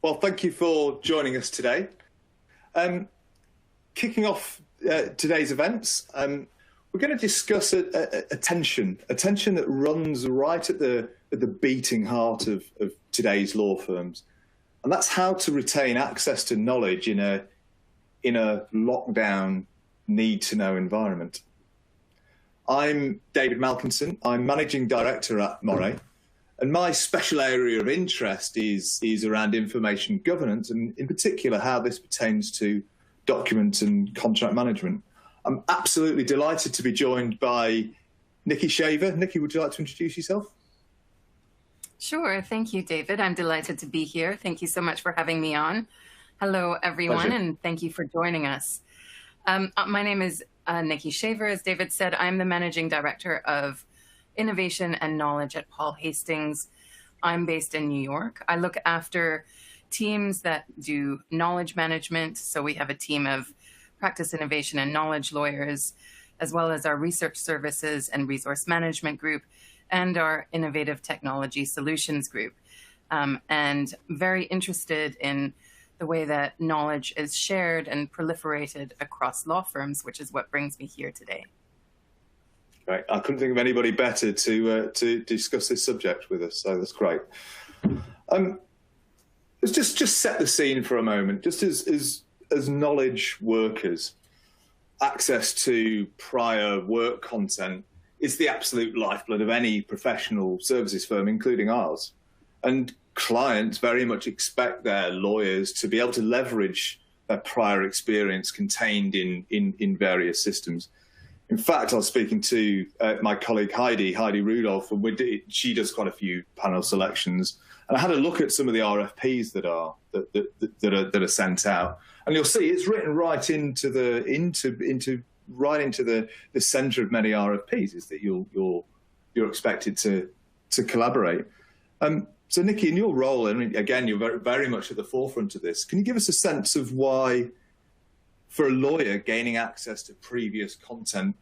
Well, thank you for joining us today. Kicking off today's events, we're going to discuss a tension that runs right at the beating heart of today's law firms, and that's how to retain access to knowledge in a lockdown, need-to-know environment. I'm David Malkinson. I'm Managing Director at Moray, and my special area of interest is around information governance, and in particular how this pertains to document and contract management. I'm absolutely delighted to be joined by Nikki Shaver. Nikki, would you like to introduce yourself? Sure. Thank you, David. I'm delighted to be here. Thank you so much for having me on. Hello, everyone, Pleasure. and thank you for joining us. My name is Nikki Shaver. As David said, I'm the Managing Director of Innovation and Knowledge at Paul Hastings. I'm based in New York. I look after teams that do knowledge management. So we have a team of practice innovation and knowledge lawyers, as well as our research services and resource management group, and our innovative technology solutions group. And very interested in the way that knowledge is shared and proliferated across law firms, which is what brings me here today. Right. I couldn't think of anybody better to discuss this subject with us, so that's great. Let's just set the scene for a moment. Just as knowledge workers, access to prior work content is the absolute lifeblood of any professional services firm, including ours. And clients very much expect their lawyers to be able to leverage their prior experience contained in various systems. In fact, I was speaking to my colleague Heidi Rudolph, and she does quite a few panel selections, and I had a look at some of the RFPs that are sent out, and you'll see it's written right into the centre of many RFPs is that you're expected to collaborate. So, Nikki, in your role, and again, you're very much at the forefront of this. Can you give us a sense of why, for a lawyer, gaining access to previous content,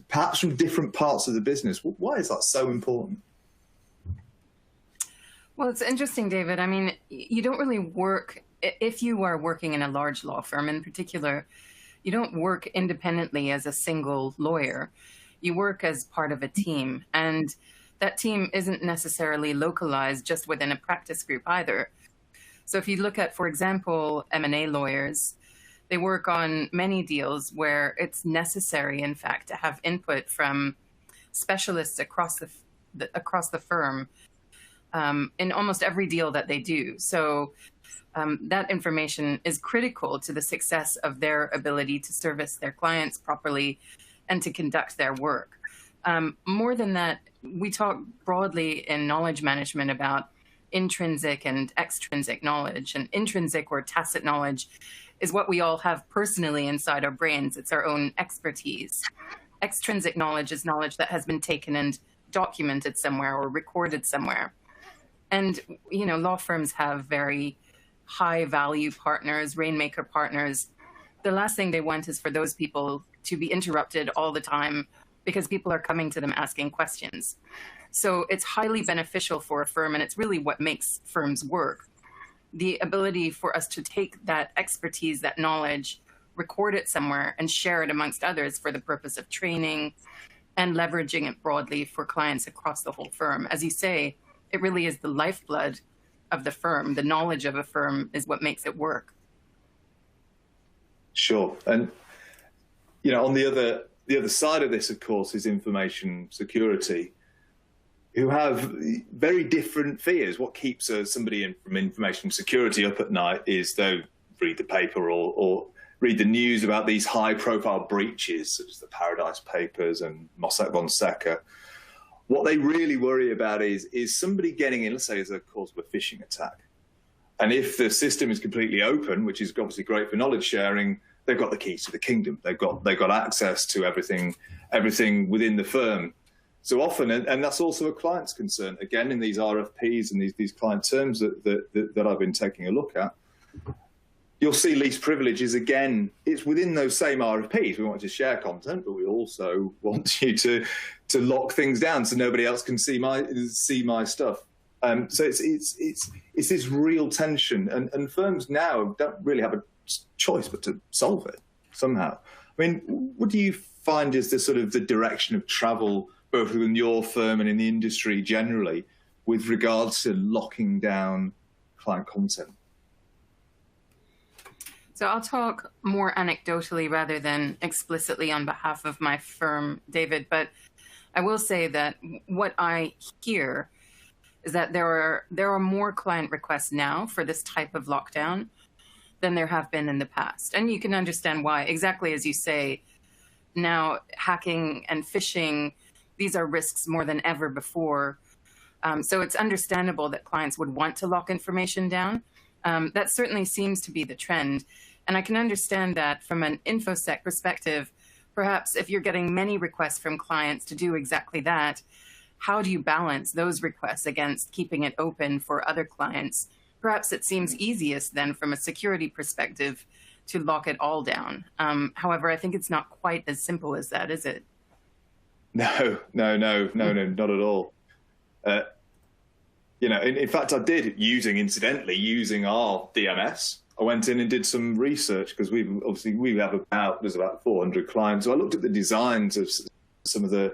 perhaps from different parts of the business, why is that so important? Well, it's interesting, David. I mean, you don't really work, if you are working in a large law firm in particular, you don't work independently as a single lawyer. You work as part of a team. And that team isn't necessarily localized just within a practice group either. So if you look at, for example, M&A lawyers, they work on many deals where it's necessary, in fact, to have input from specialists across the firm in almost every deal that they do. So that information is critical to the success of their ability to service their clients properly and to conduct their work. More than that, we talk broadly in knowledge management about intrinsic and extrinsic knowledge. And intrinsic or tacit knowledge is what we all have personally inside our brains. It's our own expertise. Extrinsic knowledge is knowledge that has been taken and documented somewhere or recorded somewhere. And, you know, law firms have very high value partners, rainmaker partners. The last thing they want is for those people to be interrupted all the time because people are coming to them asking questions. So it's highly beneficial for a firm, and it's really what makes firms work. The ability for us to take that expertise, that knowledge, record it somewhere, and share it amongst others for the purpose of training and leveraging it broadly for clients across the whole firm. As you say, it really is the lifeblood of the firm. The knowledge of a firm is what makes it work. Sure. And, you know, on the other side of this, of course, is information security, who have very different fears. What keeps somebody from information security up at night is they'll read the paper or read the news about these high-profile breaches, such as the Paradise Papers and Mossack Fonseca. What they really worry about is somebody getting in, let's say, as a cause of a phishing attack. And if the system is completely open, which is obviously great for knowledge sharing, they've got the keys to the kingdom. They've got access to everything within the firm. So often, and that's also a client's concern, again, in these RFPs and these client terms that I've been taking a look at, you'll see least privileges again. It's within those same RFPs. We want to share content, but we also want you to lock things down so nobody else can see my stuff. So it's this real tension, and firms now don't really have a choice but to solve it somehow. I mean, what do you find is the sort of the direction of travel, both in your firm and in the industry generally, with regards to locking down client content? So I'll talk more anecdotally rather than explicitly on behalf of my firm, David, but I will say that what I hear is that there are more client requests now for this type of lockdown than there have been in the past. And you can understand why. Exactly as you say, now hacking and phishing, these are risks more than ever before. So it's understandable that clients would want to lock information down. That certainly seems to be the trend. And I can understand that from an InfoSec perspective. Perhaps if you're getting many requests from clients to do exactly that, how do you balance those requests against keeping it open for other clients? Perhaps it seems easiest then from a security perspective to lock it all down. However, I think it's not quite as simple as that, is it? No, not at all. In fact, I did incidentally using our DMS. I went in and did some research because there's about 400 clients. So I looked at the designs of some of the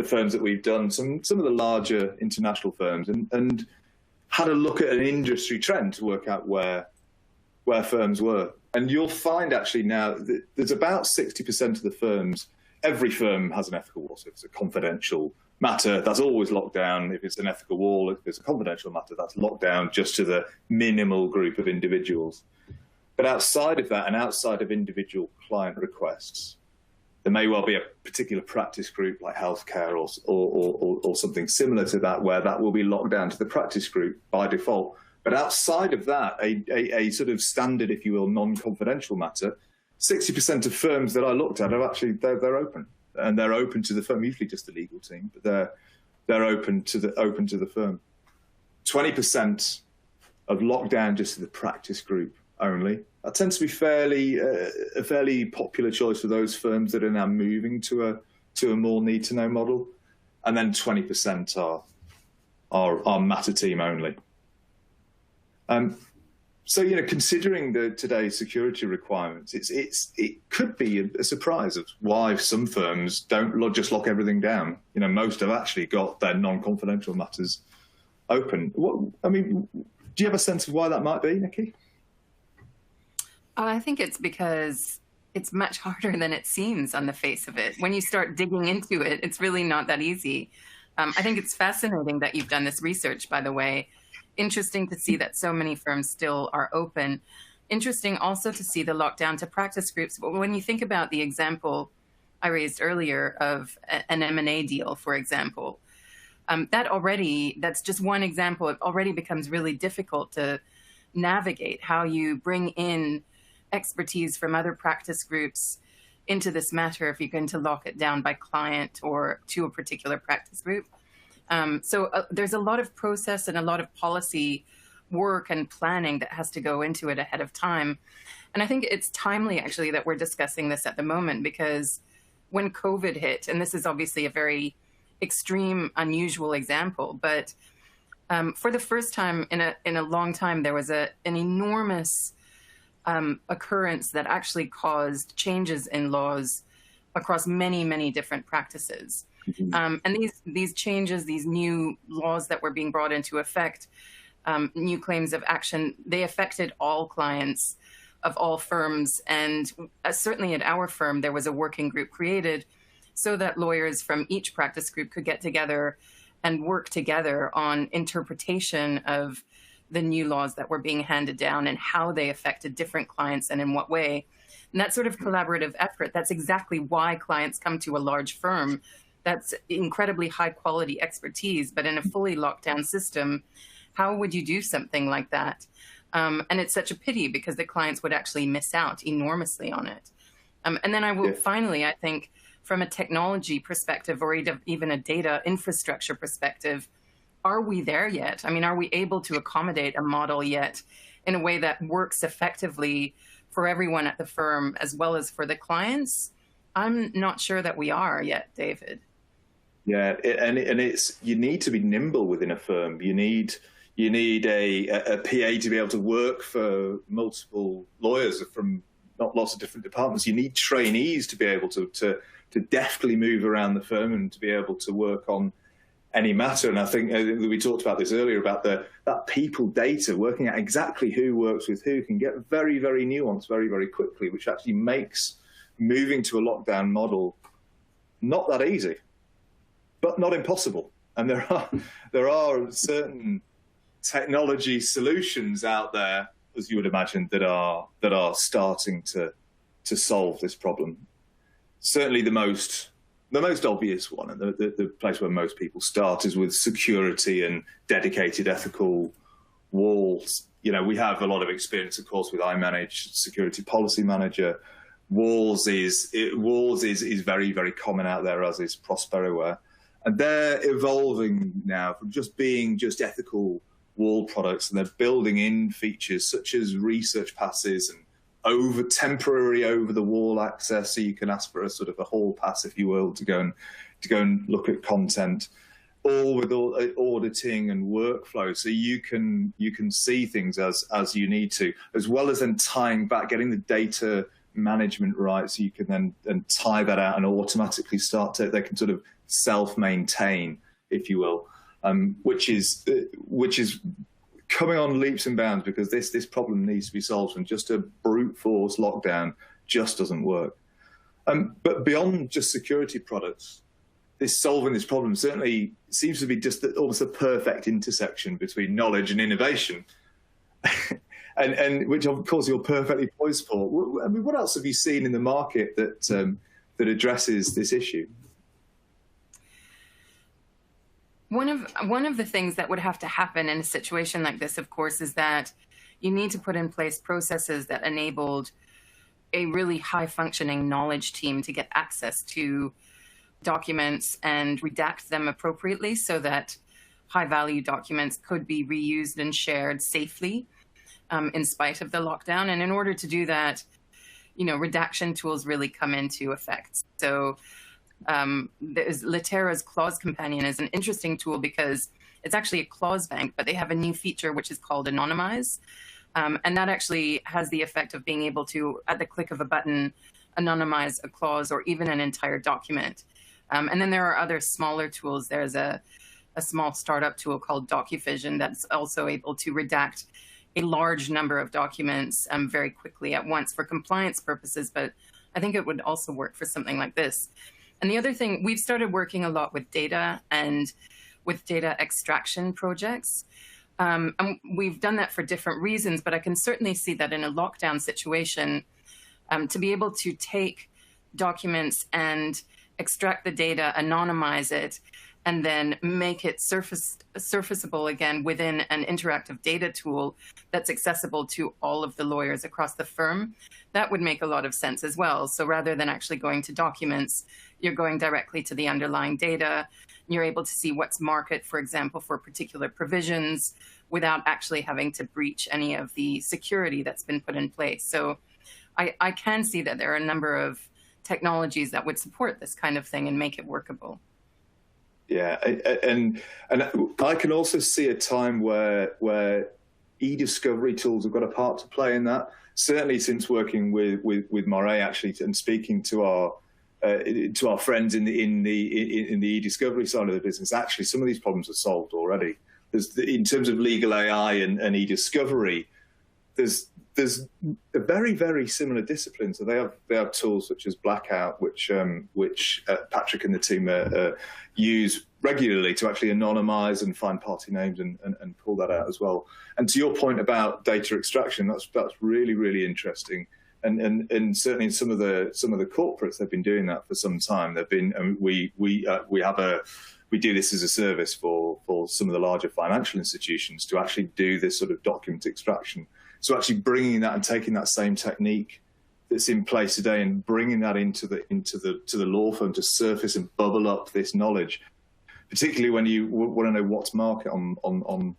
firms that we've done, some of the larger international firms, and had a look at an industry trend to work out where firms were. And you'll find actually now that there's about 60% of the firms. Every firm has an ethical wall. So if it's a confidential matter, that's always locked down. If it's an ethical wall, if it's a confidential matter, that's locked down just to the minimal group of individuals. But outside of that, and outside of individual client requests, there may well be a particular practice group like healthcare or something similar to that, where that will be locked down to the practice group by default. But outside of that, a sort of standard, if you will, non-confidential matter, 60% of firms that I looked at are actually they're open, and they're open to the firm. Usually just the legal team, but they're open to the firm. 20% of lockdown just to the practice group only. That tends to be a fairly popular choice for those firms that are now moving to a more need to know model, and then 20% are matter team only. So, considering today's security requirements, it could be a surprise of why some firms don't just lock everything down. Most have actually got their non-confidential matters open. Do you have a sense of why that might be, Nikki? I think it's because it's much harder than it seems on the face of it. When you start digging into it, it's really not that easy. I think it's fascinating that you've done this research, by the way. Interesting to see that so many firms still are open. Interesting also to see the lockdown to practice groups. But when you think about the example I raised earlier of an M&A deal, for example, that's just one example. It already becomes really difficult to navigate how you bring in expertise from other practice groups into this matter if you're going to lock it down by client or to a particular practice group. So there's a lot of process and a lot of policy work and planning that has to go into it ahead of time. And I think it's timely, actually, that we're discussing this at the moment, because when COVID hit, and this is obviously a very extreme, unusual example, but for the first time in a long time, there was an enormous occurrence that actually caused changes in laws across many, many different practices. And these changes, these new laws that were being brought into effect, new claims of action, they affected all clients of all firms. And certainly at our firm, there was a working group created so that lawyers from each practice group could get together and work together on interpretation of the new laws that were being handed down and how they affected different clients and in what way. And that sort of collaborative effort, that's exactly why clients come to a large firm. That's incredibly high quality expertise, but in a fully locked down system, how would you do something like that? And it's such a pity because the clients would actually miss out enormously on it. And then I will finally, I think, from a technology perspective or even a data infrastructure perspective, are we there yet? I mean, are we able to accommodate a model yet in a way that works effectively for everyone at the firm as well as for the clients? I'm not sure that we are yet, David. Yeah, and it's you need to be nimble within a firm. You need a PA to be able to work for multiple lawyers from not lots of different departments. You need trainees to be able to deftly move around the firm and to be able to work on any matter. And I think we talked about this earlier about that people data, working out exactly who works with who, can get very, very nuanced very, very quickly, which actually makes moving to a lockdown model not that easy, but not impossible. And there are certain technology solutions out there, as you would imagine, that are starting to solve this problem. Certainly the most obvious one, and the place where most people start, is with security and dedicated ethical walls. We have a lot of experience, of course, with iManage, Security Policy Manager. Walls is very, very common out there, as is Prosperoware. And they're evolving now from just being ethical wall products, and they're building in features such as research passes and temporary over the wall access, so you can ask for a sort of a hall pass, if you will, to go and look at content, all with auditing and workflow, so you can see things as you need to, as well as then tying back, getting the data management right, so you can then tie that out and automatically they can sort of self-maintain, if you will, which is coming on leaps and bounds, because this problem needs to be solved, and just a brute force lockdown just doesn't work. But beyond just security products, solving this problem certainly seems to be just almost a perfect intersection between knowledge and innovation, and which of course you're perfectly poised for. I mean, what else have you seen in the market that addresses this issue? One of the things that would have to happen in a situation like this, of course, is that you need to put in place processes that enabled a really high-functioning knowledge team to get access to documents and redact them appropriately, so that high-value documents could be reused and shared safely in spite of the lockdown. And in order to do that, redaction tools really come into effect. So Litera's Clause Companion is an interesting tool because it's actually a clause bank, but they have a new feature which is called Anonymize. And that actually has the effect of being able to, at the click of a button, anonymize a clause or even an entire document. And then there are other smaller tools. There's a small startup tool called DocuFision that's also able to redact a large number of documents very quickly at once for compliance purposes, but I think it would also work for something like this. And the other thing, we've started working a lot with data and with data extraction projects. And we've done that for different reasons, but I can certainly see that in a lockdown situation, to be able to take documents and extract the data, anonymize it, and then make it surfaceable again within an interactive data tool that's accessible to all of the lawyers across the firm, that would make a lot of sense as well. So rather than actually going to documents, you're going directly to the underlying data. You're able to see what's market, for example, for particular provisions, without actually having to breach any of the security that's been put in place. So I can see that there are a number of technologies that would support this kind of thing and make it workable. Yeah, and I can also see a time where e-discovery tools have got a part to play in that. Certainly, since working with Moray actually and speaking to our friends in the e-discovery side of the business, actually some of these problems are solved already. In terms of legal AI and e-discovery, there's a very, very similar discipline. So they have tools such as Blackout, which Patrick and the team use regularly to actually anonymize and find party names and pull that out as well. And to your point about data extraction, that's really, really interesting. And certainly in some of the corporates, they've been doing that for some time. They've been, we do this as a service for some of the larger financial institutions to actually do this sort of document extraction. So actually bringing that and taking that same technique that's in place today and bringing that into the law firm to surface and bubble up this knowledge, particularly when you want to know what's market on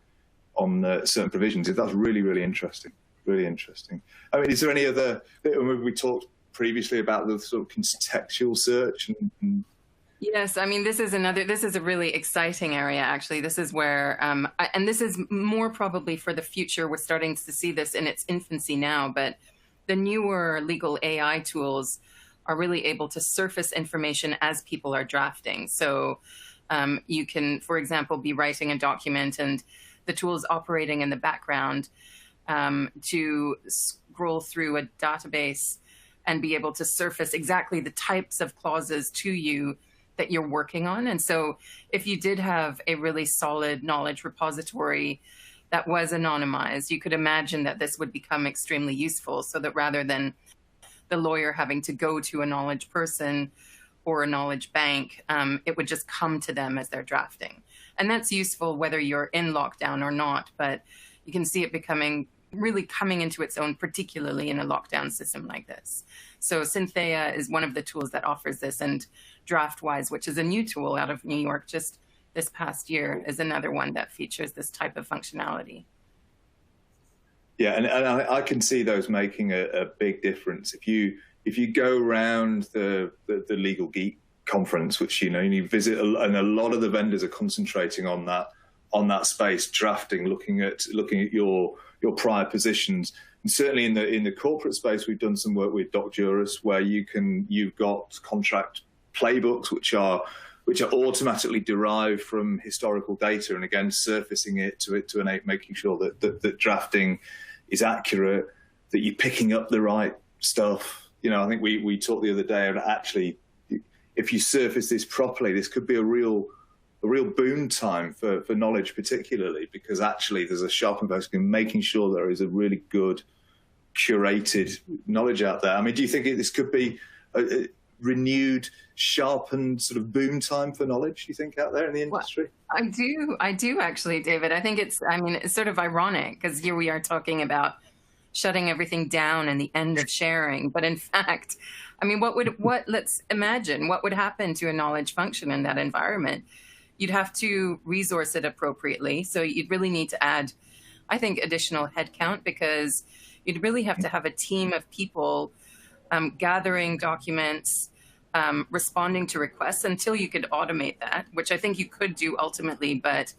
certain provisions. That's really, really interesting. Really interesting. I mean, is there any other? We talked previously about the sort of contextual search and Yes, I mean, this is a really exciting area, actually. This is where, and this is more probably for the future. We're starting to see this in its infancy now, but the newer legal AI tools are really able to surface information as people are drafting. So you can, for example, be writing a document and the tool is operating in the background to scroll through a database and be able to surface exactly the types of clauses to you that you're working on. And so if you did have a really solid knowledge repository that was anonymized, you could imagine that this would become extremely useful, so that rather than the lawyer having to go to a knowledge person or a knowledge bank, it would just come to them as they're drafting. And that's useful whether you're in lockdown or not, but you can see it becoming really coming into its own, particularly in a lockdown system like this. So Synthea is one of the tools that offers this, and DraftWise, which is a new tool out of New York just this past year, is another one that features this type of functionality. Yeah, and I can see those making a big difference. If you go around the Legal Geek conference, which you visit, and a lot of the vendors are concentrating on that space, drafting, looking at your prior positions. And certainly in the corporate space, we've done some work with DocJuris, where you've got contract playbooks which are automatically derived from historical data, and again surfacing it to enable making sure that drafting is accurate, that you're picking up the right stuff. I think we talked the other day about, actually, if you surface this properly, this could be a real boom time for knowledge, particularly because actually there's a sharpened focus in making sure there is a really good curated knowledge out there. I mean, do you think this could be a renewed, sharpened sort of boom time for knowledge, you think, out there in the industry? Well, I do actually, David. I think it's sort of ironic because here we are talking about shutting everything down and the end of sharing. But in fact, I mean, let's imagine what would happen to a knowledge function in that environment. You'd have to resource it appropriately. So you'd really need to add, I think, additional headcount, because you'd really have to have a team of people gathering documents, responding to requests, until you could automate that, which I think you could do ultimately, but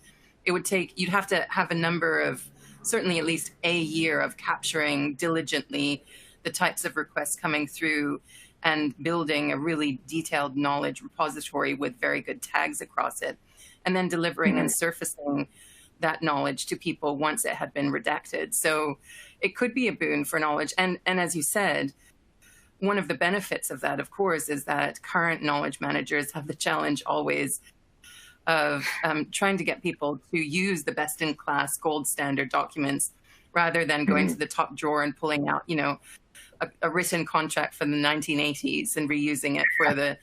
you'd have to have a number of, certainly at least a year of capturing diligently the types of requests coming through and building a really detailed knowledge repository with very good tags across it, and then delivering and surfacing that knowledge to people once it had been redacted. So it could be a boon for knowledge. And as you said, one of the benefits of that, of course, is that current knowledge managers have the challenge always of trying to get people to use the best-in-class gold standard documents rather than going to the top drawer and pulling out, a written contract from the 1980s and reusing it for the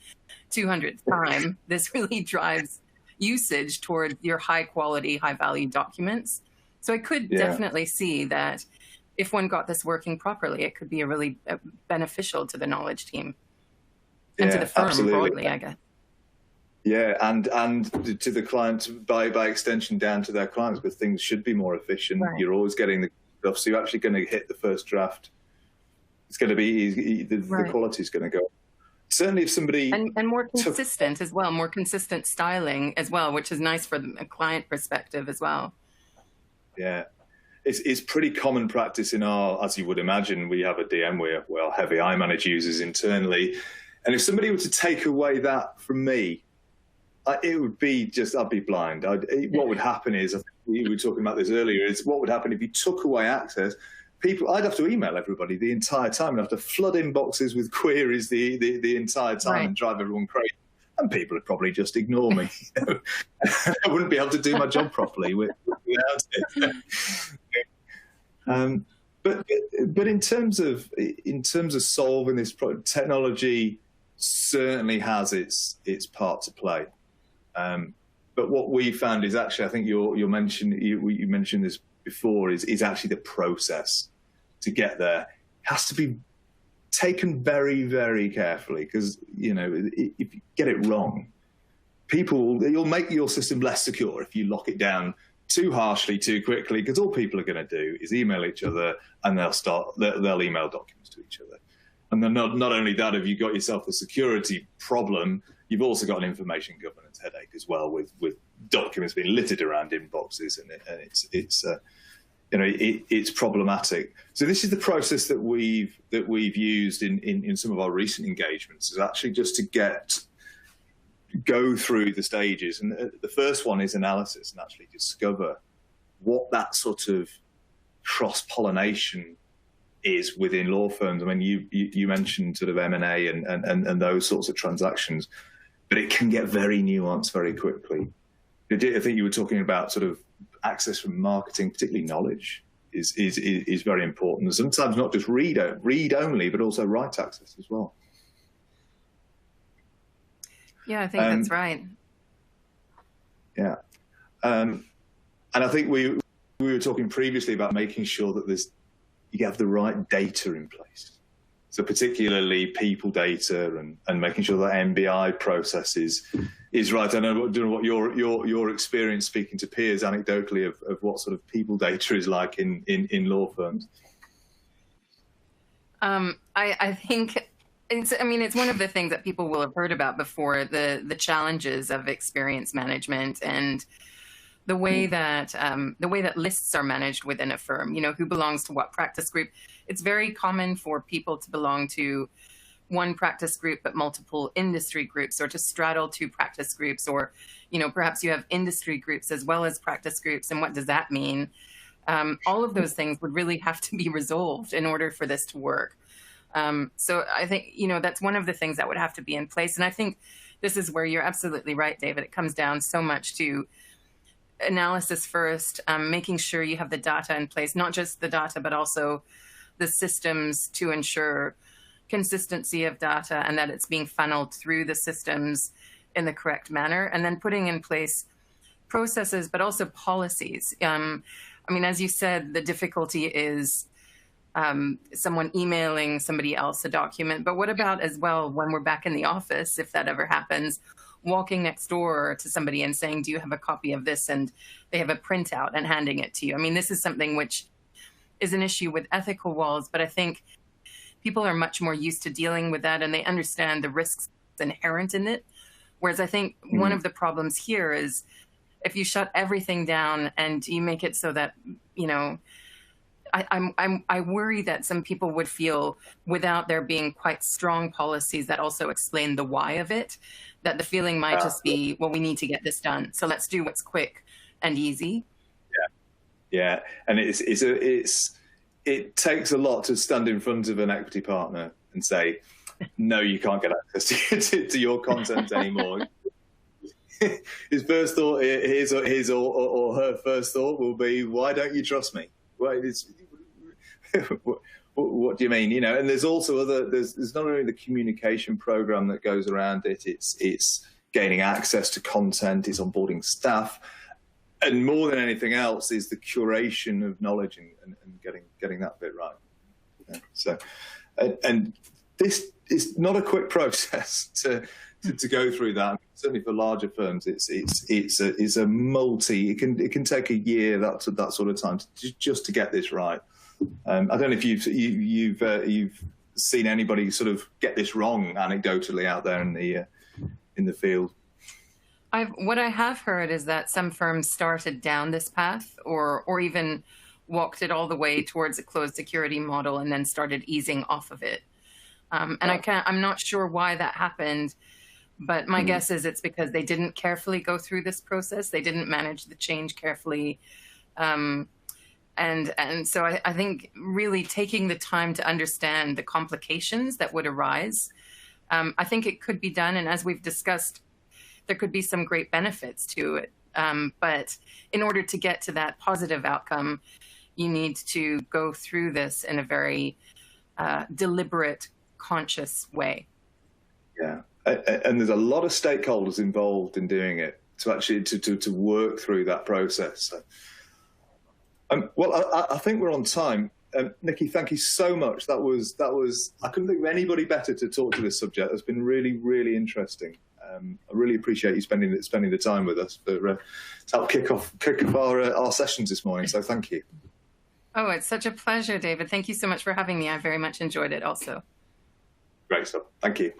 200th time. This really drives usage toward your high-quality, high-value documents. So I could definitely see that if one got this working properly, it could be really beneficial to the knowledge team and to the firm broadly, I guess. Yeah, and to the clients, by extension down to their clients, because things should be more efficient. Right. You're always getting the stuff, so you're actually going to hit the first draft. It's going to be the quality is going to go. Certainly, if somebody and more consistent as well, more consistent styling as well, which is nice for a client perspective as well. Yeah. It's pretty common practice in as you would imagine, we have a DM where heavy iManage users internally. And if somebody were to take away that from me, it would be I'd be blind. What would happen is, I think we were talking about this earlier, is what would happen if you took away access? I'd have to email everybody the entire time. I'd have to flood inboxes with queries the entire time and drive everyone crazy. And people would probably just ignore me. I wouldn't be able to do my job properly without it. But in terms of solving this problem, technology certainly has its part to play. But what we found is actually, I think you mentioned this before, is actually the process to get there has to be taken very, very carefully, because if you get it wrong, you'll make your system less secure if you lock it down too harshly, too quickly, because all people are going to do is email each other, and they'll email documents to each other. And then not only that, have you got yourself a security problem, you've also got an information governance headache as well, with documents being littered around inboxes, and it's problematic. So this is the process that we've used in some of our recent engagements, is actually just to go through the stages. And the first one is analysis, and actually discover what that sort of cross-pollination is within law firms. I mean, you mentioned sort of M&A and those sorts of transactions, but it can get very nuanced very quickly. I think you were talking about sort of access from marketing, particularly knowledge, is very important. And sometimes not just read only, but also write access as well. Yeah, I think that's right. Yeah. And I think we were talking previously about making sure that you have the right data in place. So particularly people data, and making sure that MBI process is right. I don't know what your experience speaking to peers anecdotally of what sort of people data is like in law firms. I think it's one of the things that people will have heard about before, the challenges of experience management and the way that lists are managed within a firm, who belongs to what practice group. It's very common for people to belong to one practice group but multiple industry groups, or to straddle two practice groups, or perhaps you have industry groups as well as practice groups. And what does that mean? All of those things would really have to be resolved in order for this to work. So I think that's one of the things that would have to be in place. And I think this is where you're absolutely right, David. It comes down so much to analysis first, making sure you have the data in place, not just the data, but also the systems to ensure consistency of data and that it's being funneled through the systems in the correct manner, and then putting in place processes, but also policies. As you said, the difficulty is someone emailing somebody else a document, but what about as well when we're back in the office, if that ever happens, walking next door to somebody and saying, do you have a copy of this? And they have a printout and handing it to you. This is something which is an issue with ethical walls, but I think people are much more used to dealing with that, and they understand the risks inherent in it. Whereas I think one of the problems here is if you shut everything down and you make it so that, I worry that some people would feel, without there being quite strong policies that also explain the why of it, that the feeling might just be, well, we need to get this done, so let's do what's quick and easy. Yeah, and it takes a lot to stand in front of an equity partner and say, no, you can't get access to your content anymore. His first thought, his or her first thought will be, why don't you trust me? Well, what do you mean? And there's also there's not only the communication program that goes around it, it's gaining access to content, it's onboarding staff, and more than anything else is the curation of knowledge and getting that bit right. Yeah. So, and this is not a quick process to go through that. Certainly for larger firms, it's a multi. It can take a year, that sort of time just to get this right. I don't know if you've seen anybody sort of get this wrong anecdotally out there in the field. What I have heard is that some firms started down this path, or even walked it all the way towards a closed security model and then started easing off of it. I'm not sure why that happened, but my guess is it's because they didn't carefully go through this process. They didn't manage the change carefully. And so I think really taking the time to understand the complications that would arise, I think it could be done. And as we've discussed, there could be some great benefits to it. But in order to get to that positive outcome, you need to go through this in a very deliberate, conscious way. Yeah, and there's a lot of stakeholders involved in doing it to actually to work through that process. So, well, I think we're on time. Nikki, thank you so much. That was I couldn't think of anybody better to talk to this subject. It's been really, really interesting. I really appreciate you spending the time with us to help kick off our sessions this morning. So thank you. Oh, it's such a pleasure, David. Thank you so much for having me. I very much enjoyed it also. Great stuff. Thank you.